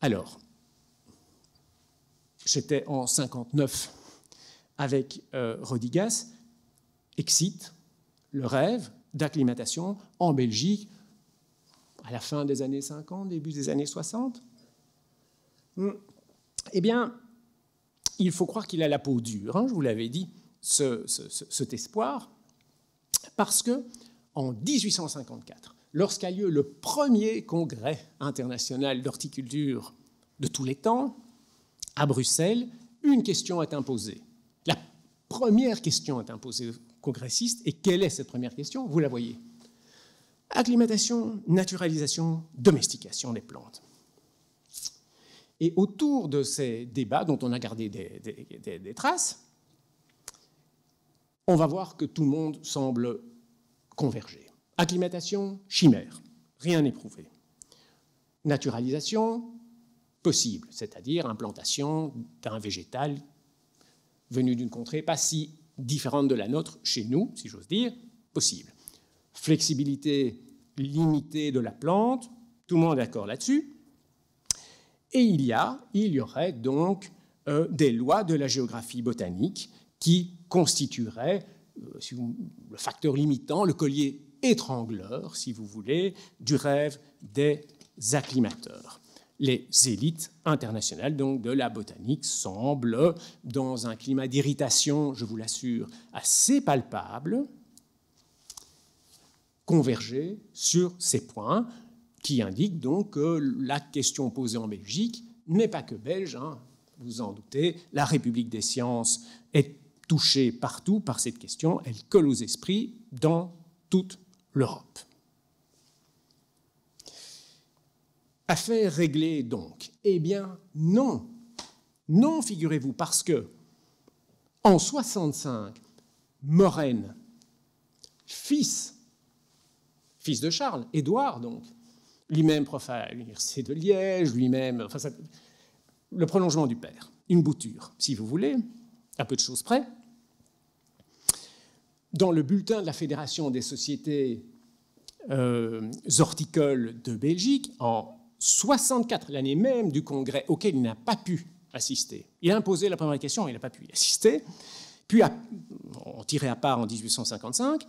Speaker 2: Alors, j'étais en 59 avec Rodigas, excite le rêve d'acclimatation en Belgique à la fin des années 50, début des années 60. Eh bien, il faut croire qu'il a la peau dure, hein, je vous l'avais dit, cet espoir, parce que en 1854, lorsqu'a lieu le premier congrès international d'horticulture de tous les temps, à Bruxelles, une question est imposée. La première question est imposée aux congressistes, et quelle est cette première question? Vous la voyez. Acclimatation, naturalisation, domestication des plantes. Et autour de ces débats, dont on a gardé des traces, on va voir que tout le monde semble converger. Acclimatation, chimère, rien n'est prouvé. Naturalisation, possible, c'est-à-dire implantation d'un végétal venu d'une contrée pas si différente de la nôtre, chez nous, si j'ose dire, possible. Flexibilité limitée de la plante, tout le monde est d'accord là-dessus. Et il y aurait donc des lois de la géographie botanique qui constitueraient le facteur limitant, le collier étrangleur, si vous voulez, du rêve des acclimateurs. Les élites internationales donc, de la botanique semblent, dans un climat d'irritation, je vous l'assure, assez palpable, converger sur ces points qui indiquent donc que la question posée en Belgique n'est pas que belge, hein, vous en doutez, la République des sciences est touchée partout par cette question, elle colle aux esprits dans toute l'Europe. Affaire réglée donc? Eh bien non, non figurez-vous, parce que en 65, Morenne, fils de Charles, Édouard donc, lui-même prof à l'université de Liège, lui-même, enfin, le prolongement du père, une bouture, si vous voulez, à peu de choses près. Dans le bulletin de la Fédération des sociétés horticoles de Belgique, en 64, l'année même du congrès auquel il n'a pas pu assister, il a imposé la première question, il n'a pas pu y assister, puis on tirait à part en 1855,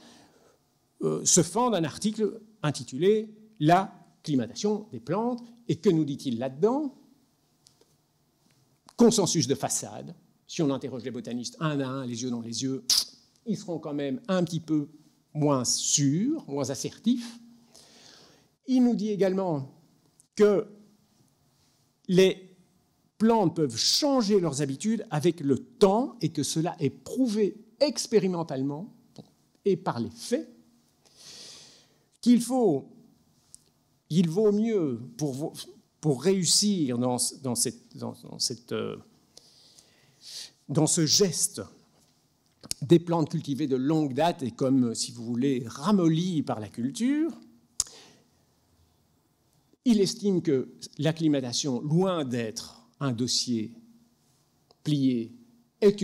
Speaker 2: se fend d'un article intitulé « La climatation des plantes ». Et que nous dit-il là-dedans? Consensus de façade. Si on interroge les botanistes un à un, les yeux dans les yeux, ils seront quand même un petit peu moins sûrs, moins assertifs. Il nous dit également que les plantes peuvent changer leurs habitudes avec le temps et que cela est prouvé expérimentalement et par les faits, qu'il vaut mieux pour réussir dans ce geste des plantes cultivées de longue date et comme, si vous voulez, ramollies par la culture. Il estime que l'acclimatation, loin d'être un dossier plié, est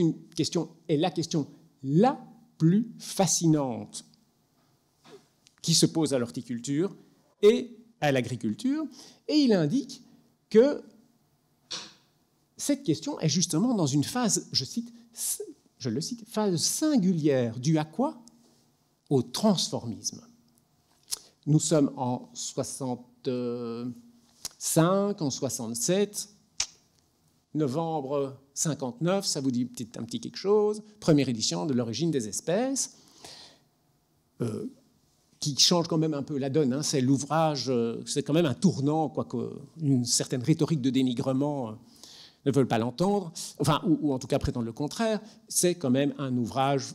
Speaker 2: la question la plus fascinante qui se pose à l'horticulture et à l'agriculture, et il indique que cette question est justement dans une phase, je le cite, phase singulière, due à quoi? Au transformisme. Nous sommes en 65, en 67, novembre 59, ça vous dit un petit quelque chose, première édition de l'origine des espèces, qui change quand même un peu la donne. Hein. C'est l'ouvrage, c'est quand même un tournant, quoique une certaine rhétorique de dénigrement ne veulent pas l'entendre, enfin, ou en tout cas prétendent le contraire. C'est quand même un ouvrage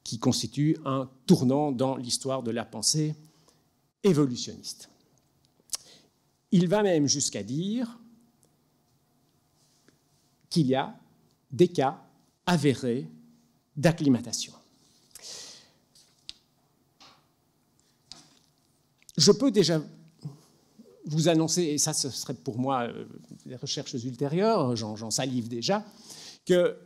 Speaker 2: qui constitue un tournant dans l'histoire de la pensée évolutionniste. Il va même jusqu'à dire qu'il y a des cas avérés d'acclimatation. Je peux déjà vous annoncer, et ça ce serait pour moi des recherches ultérieures, j'en salive déjà, que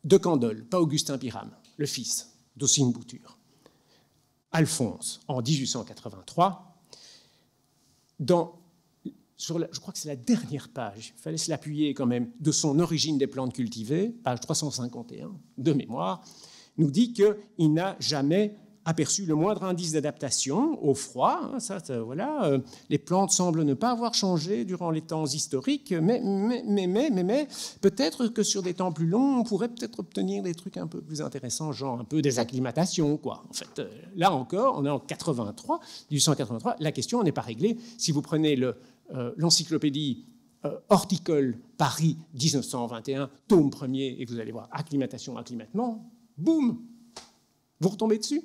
Speaker 2: De Candolle, pas Augustin Pyrame, le fils d'Ossine Bouture, Alphonse, en 1883, je crois que c'est la dernière page, il fallait se l'appuyer quand même, de son Origine des plantes cultivées, page 351 de mémoire, nous dit qu'il n'a jamais aperçu le moindre indice d'adaptation au froid. Voilà. Les plantes semblent ne pas avoir changé durant les temps historiques, mais peut-être que sur des temps plus longs, on pourrait peut-être obtenir des trucs un peu plus intéressants, genre un peu des acclimatations, quoi. En fait, là encore, on est en 1883, la question n'est pas réglée. Si vous prenez l'encyclopédie horticole Paris 1921, tome 1er, et que vous allez voir acclimatation, acclimatement, boum, vous retombez dessus.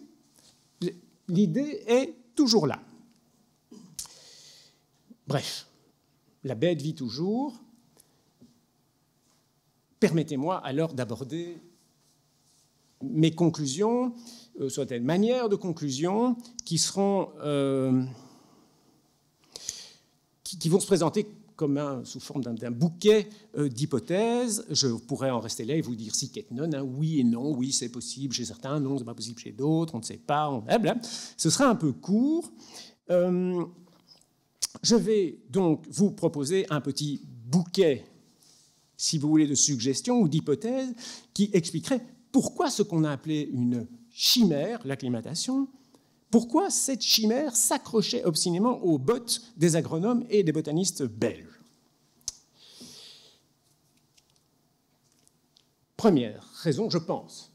Speaker 2: L'idée est toujours là. Bref, la bête vit toujours. Permettez-moi alors d'aborder mes conclusions, soit une manière de conclusion qui seront, qui vont se présenter comme sous forme d'un bouquet d'hypothèses. Je pourrais en rester là et vous dire si et non, oui et non, oui c'est possible chez certains, non c'est pas possible chez d'autres, on ne sait pas, blablabla. Ce sera un peu court. Je vais donc vous proposer un petit bouquet, si vous voulez, de suggestions ou d'hypothèses qui expliqueraient pourquoi ce qu'on a appelé une chimère, l'acclimatation, pourquoi cette chimère s'accrochait obstinément aux bottes des agronomes et des botanistes belges. Première raison, je pense.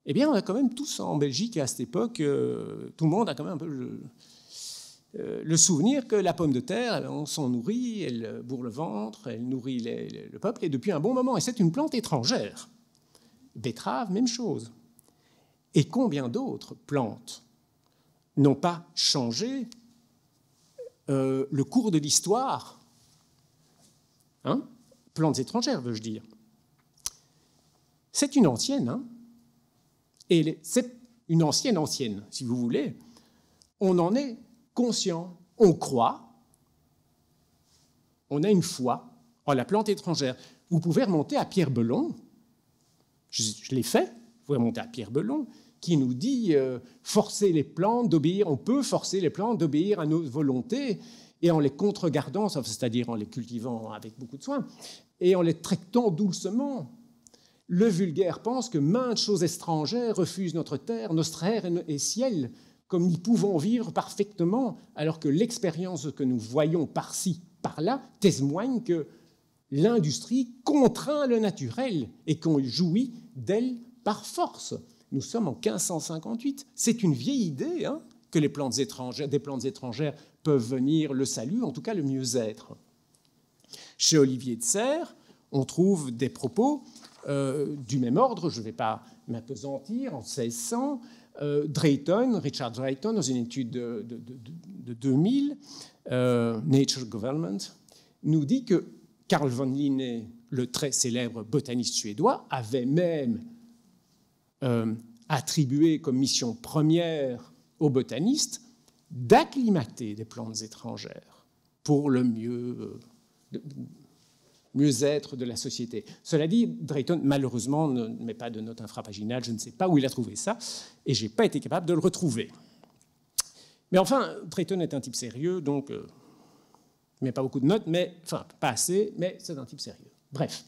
Speaker 2: Eh bien, on a quand même tous en Belgique, à cette époque, tout le monde a quand même un peu le souvenir que la pomme de terre, on s'en nourrit, elle bourre le ventre, elle nourrit le peuple, et depuis un bon moment. Et c'est une plante étrangère. Betterave, même chose. Et combien d'autres plantes n'ont pas changé le cours de l'histoire, hein? Plantes étrangères, veux-je dire. C'est une ancienne, hein? Et c'est une ancienne, si vous voulez. On en est conscient, on croit, on a une foi en la plante étrangère. Vous pouvez remonter à Pierre Belon, je l'ai fait, vous pouvez remonter à Pierre Belon, qui nous dit forcer les plantes d'obéir, on peut forcer les plantes d'obéir à nos volontés, et en les contre-gardant, c'est-à-dire en les cultivant avec beaucoup de soin, et en les traitant doucement. Le vulgaire pense que maintes choses étrangères refusent notre terre, notre air et ciel, comme nous pouvons vivre parfaitement, alors que l'expérience que nous voyons par-ci, par-là, témoigne que l'industrie contraint le naturel et qu'on jouit d'elle par force. Nous sommes en 1558. C'est une vieille idée, hein, que des plantes étrangères peuvent venir le salut, en tout cas le mieux-être. Chez Olivier de Serres, on trouve des propos du même ordre, je ne vais pas m'appesantir, en 1600, Richard Drayton, dans une étude de 2000, Nature Government, nous dit que Carl von Linné, le très célèbre botaniste suédois, avait même attribué comme mission première aux botanistes d'acclimater des plantes étrangères pour le mieux-être de la société. Cela dit, Drayton, malheureusement, ne met pas de note infrapaginale, je ne sais pas où il a trouvé ça, et je n'ai pas été capable de le retrouver. Mais enfin, Drayton est un type sérieux, donc il ne met pas beaucoup de notes, enfin, pas assez, mais c'est un type sérieux. Bref.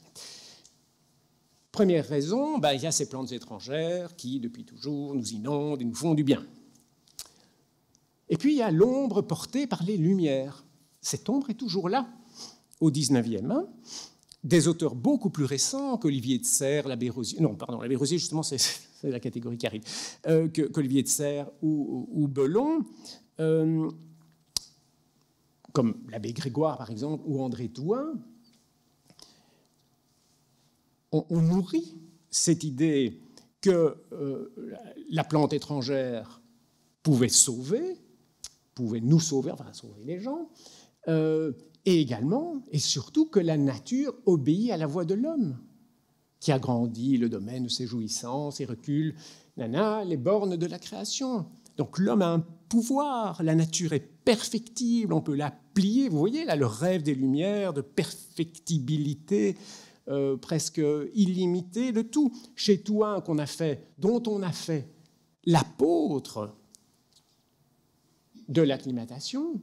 Speaker 2: Première raison, il y a ces plantes étrangères qui, depuis toujours, nous inondent et nous font du bien. Et puis, il y a l'ombre portée par les lumières. Cette ombre est toujours là, au XIXe. Hein. Des auteurs beaucoup plus récents qu'Olivier de Serres, Labérosier... Non, pardon, Labérosier, justement, c'est la catégorie qui arrive. Qu'Olivier de Serres ou Belon, comme l'abbé Grégoire, par exemple, ou André Thouin, on nourrit cette idée que la plante étrangère pouvait sauver, pouvait nous sauver, enfin sauver les gens, et également, et surtout, que la nature obéit à la voix de l'homme, qui agrandit le domaine de ses jouissances et recule les bornes de la création. Donc l'homme a un pouvoir, la nature est perfectible, on peut la plier. Vous voyez là le rêve des Lumières, de perfectibilité presque illimitée de tout. Chez Thouin, dont on a fait l'apôtre de l'acclimatation,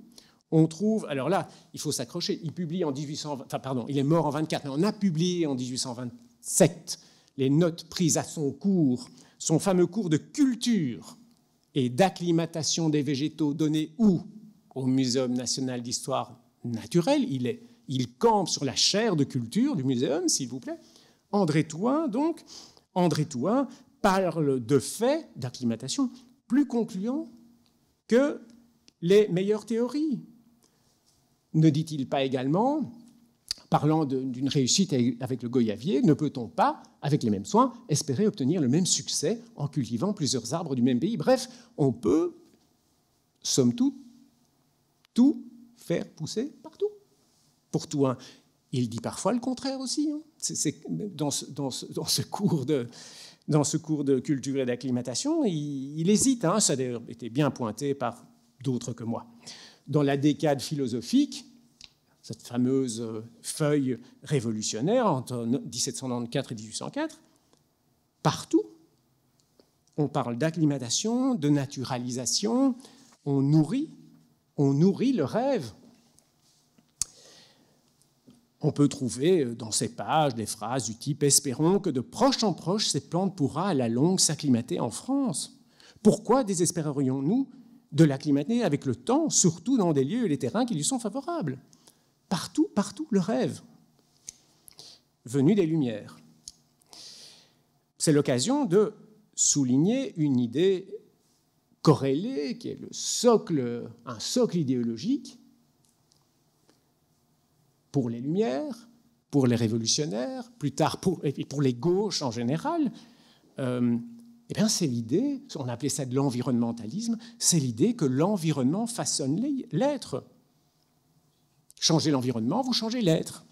Speaker 2: on trouve, alors là, il faut s'accrocher, il publie en 1820, enfin pardon, il est mort en 24, mais on a publié en 1827 les notes prises à son cours, son fameux cours de culture et d'acclimatation des végétaux donné où? Au Muséum national d'histoire naturelle. Il campe sur la chaire de culture du muséum, s'il vous plaît. André Thouin, donc, parle de faits d'acclimatation plus concluants que les meilleures théories. Ne dit-il pas également, parlant d'une réussite avec le goyavier, ne peut-on pas, avec les mêmes soins, espérer obtenir le même succès en cultivant plusieurs arbres du même pays? Bref, on peut, somme toute, tout faire pousser partout. Pour Thouin, il dit parfois le contraire aussi. Dans ce cours de culture et d'acclimatation, il hésite. Ça a d'ailleurs été bien pointé par d'autres que moi. Dans la décade philosophique, cette fameuse feuille révolutionnaire entre 1794 et 1804, partout, on parle d'acclimatation, de naturalisation, on nourrit le rêve. On peut trouver dans ces pages des phrases du type « Espérons que de proche en proche, cette plante pourra à la longue s'acclimater en France. Pourquoi désespérerions-nous de l'acclimater avec le temps, surtout dans des lieux et les terrains qui lui sont favorables ?» Partout, le rêve, venu des Lumières. C'est l'occasion de souligner une idée corrélée, qui est un socle idéologique pour les Lumières, pour les révolutionnaires, plus tard pour les gauches en général. C'est l'idée, on appelait ça de l'environnementalisme, c'est l'idée que l'environnement façonne l'être. Changez l'environnement, vous changez l'être.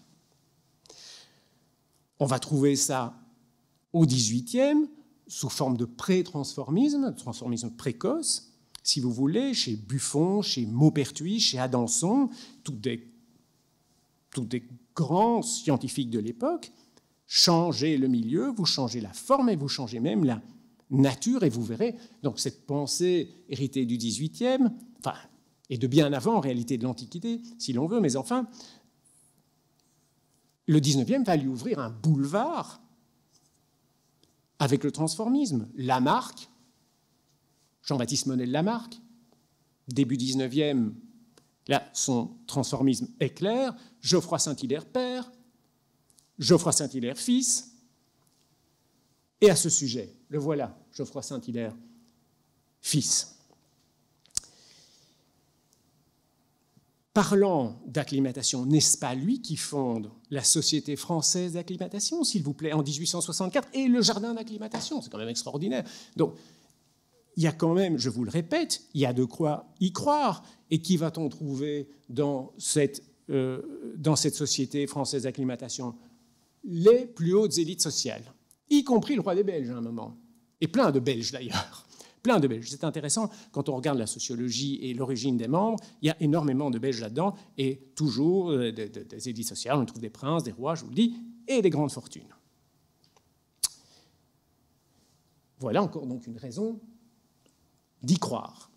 Speaker 2: On va trouver ça au XVIIIe, sous forme de pré-transformisme, de transformisme précoce, si vous voulez, chez Buffon, chez Maupertuis, chez Adanson, tous des grands scientifiques de l'époque. Changez le milieu, vous changez la forme et vous changez même la nature, et vous verrez, donc cette pensée héritée du XVIIIe, et de bien avant, en réalité, de l'Antiquité, si l'on veut, mais enfin, le XIXe va lui ouvrir un boulevard avec le transformisme. Lamarck, Jean-Baptiste Monel-Lamarck, début XIXe, là, son transformisme est clair. Geoffroy Saint-Hilaire père, Geoffroy Saint-Hilaire fils. Et à ce sujet, le voilà, Geoffroy Saint-Hilaire fils. Parlant d'acclimatation, n'est-ce pas lui qui fonde la Société française d'acclimatation, s'il vous plaît, en 1864, et le jardin d'acclimatation? C'est quand même extraordinaire. Donc, il y a quand même, je vous le répète, il y a de quoi y croire. Et qui va-t-on trouver dans cette Société française d'acclimatation? Les plus hautes élites sociales, y compris le roi des Belges à un moment, et plein de Belges d'ailleurs. Plein de Belges. C'est intéressant, quand on regarde la sociologie et l'origine des membres, il y a énormément de Belges là-dedans, et toujours des élites sociales, on trouve des princes, des rois, je vous le dis, et des grandes fortunes. Voilà encore donc une raison d'y croire.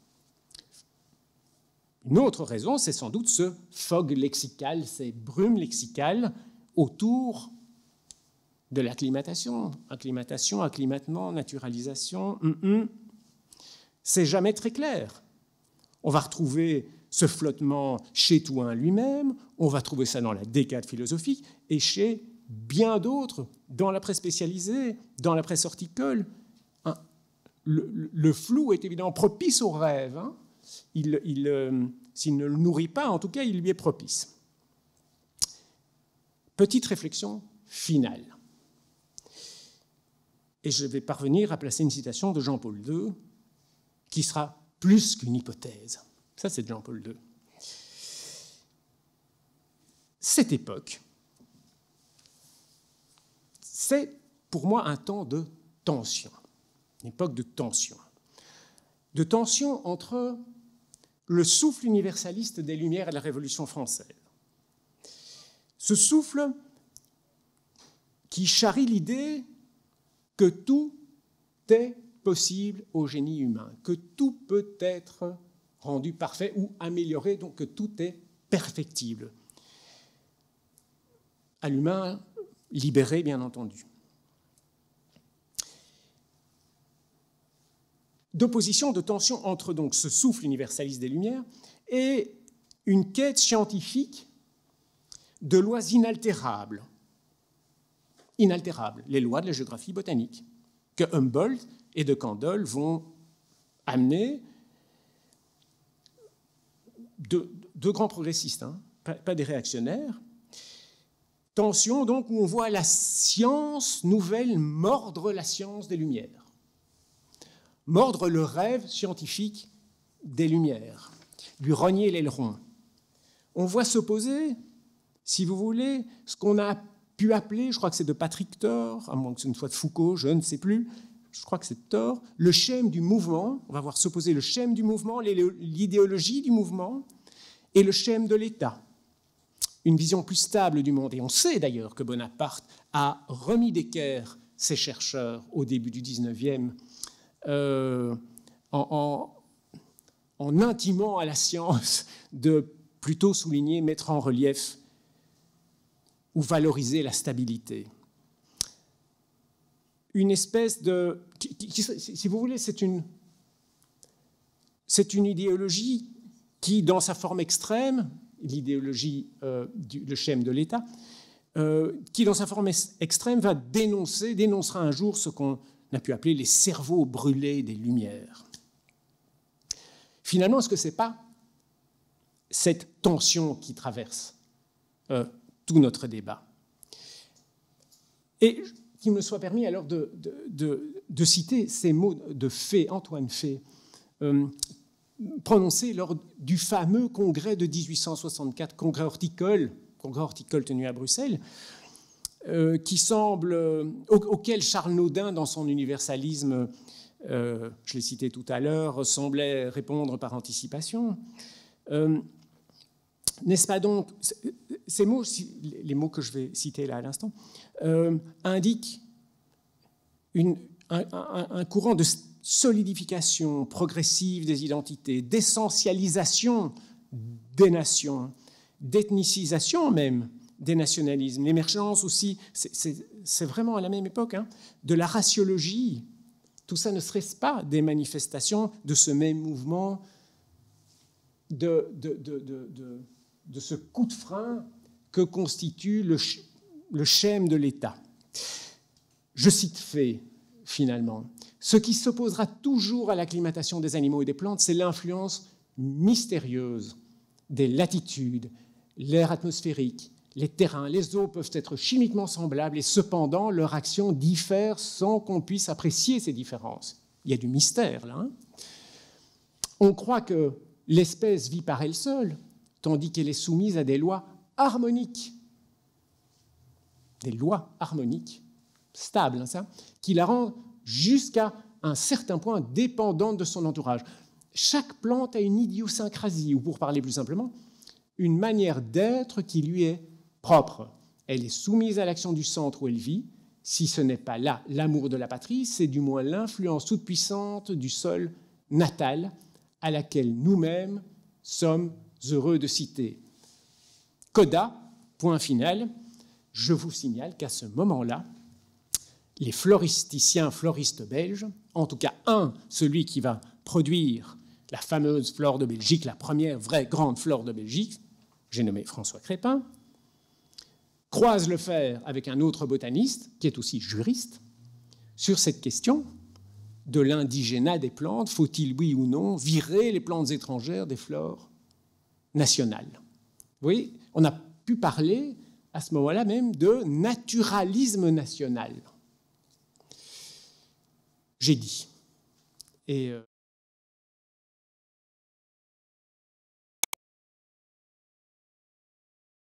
Speaker 2: Une autre raison, c'est sans doute ce fog lexical, ces brumes lexicales autour de l'acclimatation. Acclimatation, acclimatement, naturalisation, c'est jamais très clair. On va retrouver ce flottement chez Thouin lui-même, on va trouver ça dans la décade philosophique et chez bien d'autres, dans la presse spécialisée, dans la presse horticole. Le flou est évidemment propice au rêve. S'il ne le nourrit pas, en tout cas, il lui est propice. Petite réflexion finale. Et je vais parvenir à placer une citation de Jean-Paul II qui sera plus qu'une hypothèse. Ça, c'est de Jean-Paul II. Cette époque, c'est pour moi un temps de tension, une époque de tension. De tension entre le souffle universaliste des Lumières et de la Révolution française. Ce souffle qui charrie l'idée que tout est possible au génie humain, que tout peut être rendu parfait ou amélioré, donc que tout est perfectible. À l'humain libéré, bien entendu. D'opposition, de tension entre donc ce souffle universaliste des Lumières et une quête scientifique de lois inaltérables. Inaltérables, les lois de la géographie botanique, que Humboldt et de Candolle vont amener de grands progressistes, hein, pas des réactionnaires. Tension donc où on voit la science nouvelle mordre la science des Lumières. Mordre le rêve scientifique des Lumières, lui rogner l'aileron. On voit s'opposer, si vous voulez, ce qu'on a pu appeler, je crois que c'est de Patrick Thor, à moins que ce ne soit de Foucault, je ne sais plus, je crois que c'est Thor, le schème du mouvement. On va voir s'opposer le schème du mouvement, l'idéologie du mouvement et le schème de l'État. Une vision plus stable du monde. Et on sait d'ailleurs que Bonaparte a remis d'équerre ses chercheurs au début du XIXe en intimant à la science de plutôt souligner, mettre en relief ou valoriser la stabilité. Une espèce de... si vous voulez, c'est une idéologie qui, dans sa forme extrême, l'idéologie, le schème de l'État, qui, dans sa forme extrême, dénoncera un jour ce qu'on a pu appeler les cerveaux brûlés des Lumières. Finalement, est-ce que ce n'est pas cette tension qui traverse tout notre débat? Et qu'il me soit permis alors de citer ces mots de Fay, Antoine Fay, prononcés lors du fameux congrès de 1864, congrès horticole tenu à Bruxelles, qui semble, auquel Charles Naudin, dans son universalisme, je l'ai cité tout à l'heure, semblait répondre par anticipation. N'est-ce pas donc, ces mots, les mots que je vais citer là à l'instant, indiquent un courant de solidification progressive des identités, d'essentialisation des nations, d'ethnicisation même des nationalismes, l'émergence aussi, c'est vraiment à la même époque, hein, de la raciologie. Tout ça ne serait-ce pas des manifestations de ce même mouvement, de ce coup de frein que constitue le schème de l'État. Je cite Fay, finalement. Ce qui s'opposera toujours à l'acclimatation des animaux et des plantes, c'est l'influence mystérieuse des latitudes, l'air atmosphérique, les terrains, les eaux peuvent être chimiquement semblables et cependant leur action diffère sans qu'on puisse apprécier ces différences. Il y a du mystère là. Hein. On croit que l'espèce vit par elle seule, tandis qu'elle est soumise à des lois harmoniques. Des lois harmoniques, stables, hein, ça, qui la rendent jusqu'à un certain point dépendante de son entourage. Chaque plante a une idiosyncrasie, ou pour parler plus simplement, une manière d'être qui lui est propre. Elle est soumise à l'action du centre où elle vit. Si ce n'est pas là l'amour de la patrie, c'est du moins l'influence toute puissante du sol natal à laquelle nous-mêmes sommes heureux de citer. Coda, point final, je vous signale qu'à ce moment-là, les floristiciens, floristes belges, en tout cas celui qui va produire la fameuse flore de Belgique, la première vraie grande flore de Belgique, j'ai nommé François Crépin, croise le fer avec un autre botaniste, qui est aussi juriste, sur cette question de l'indigénat des plantes. Faut-il, oui ou non, virer les plantes étrangères des flores nationales? Vous voyez, on a pu parler à ce moment-là même de naturalisme national. J'ai dit. Et